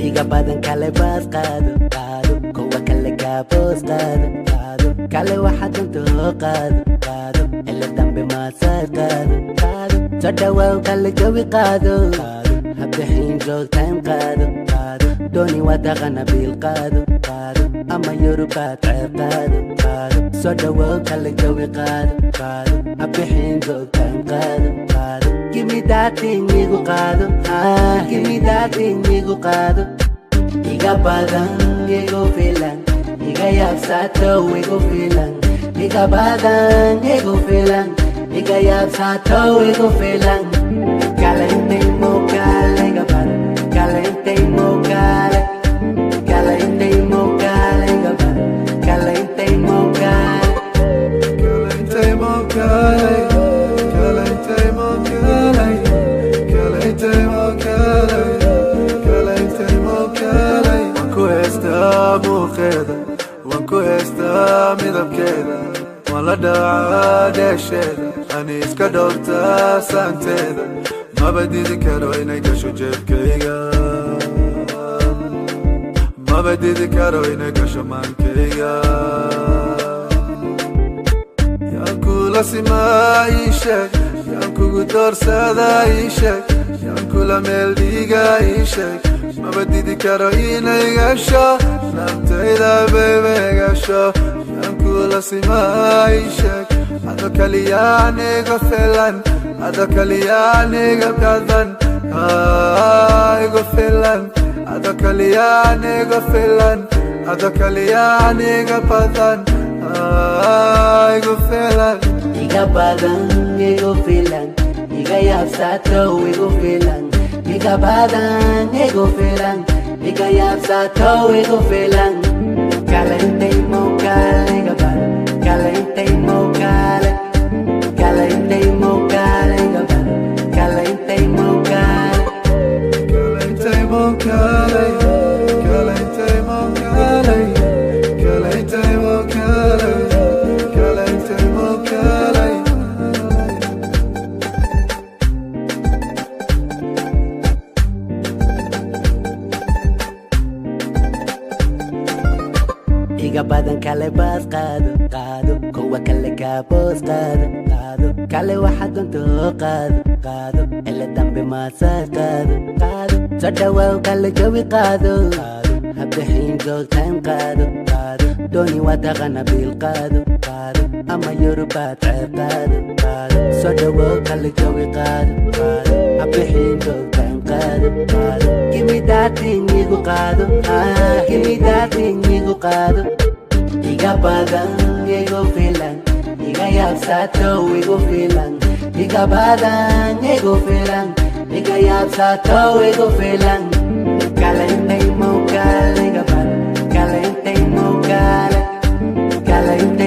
iga badan kale baas qaado qaado kuwa kale kaaboos qaado qaado kale waxa danto qaado qaado ila dambe maasaad qaado qaado soo dhawaaw kale jawi qaado qaado habixin joogtaan qaado qaado dooni wadaqana bil qaado qaado ama yurubaad ceeb qaado qaado soo dhawaaw kale jawi qaado qaado habixin joogtaan qaado qaado give me that thing igu qaado give me that thing igu qaado iga badan igu filan iga yaabsato igu filan iga badan igu filan iga yaabsato igu filan caliente mo cale iga badan caliente mo cale caliente mo cale iga badan caliente mo cale caliente mo cale caliente mo cale caliente mo cale caliente mo cale wanku heestaa muuqeeda wanku heestaa midabkeeda waan la dhacaa dheesheeda ani iska dhowrtaa saanteeda maba didi karo inay gasho jeebkayga maba didi karo inay gasho maankayga yaan kula simaa ii sheeg yaan kugu doorsadaa ii sheeg yaan kula meel dhiiga ii sheeg maba didi karo inay gasho naftayda bebe gasho yaan kula simaa ii sheeg ado kaliyaan iga filan ado kaliyaan iga badan iga filan ado kaliyaan iga filan ado kaliyaan iga badan iga filan iga badan igu filan iga yaabsato igu filan iga badan igu filan iga yaabsato igu filan caliente mo cale iga badan caliente mo cale caliente mo cale iga badan caliente mo cale caliente mo cale caliente mo cale caliente mo cale caliente mo cale iga badan kale baas qaado qaado kuwa kale kaaboos qaado qaado kale waxa danto qaado qaado ila dambe maasaad qaado qaado soo dhawaaw kale jawi qaado qaado habixin joogtaan qaado qaado dooni wadaqana bil qaado qaado ama yurubaad ceeb qaado qaado soo dhawaaw kale jawi qaado qaado habixin joogtaan qaado qaado give me that thing igu qaado give me that thing igu qaado iga badan igu filan iga yaabsato igu filan iga badan igu filan iga yaabsato igu filan caliente mo cale iga badan caliente mo cale caliente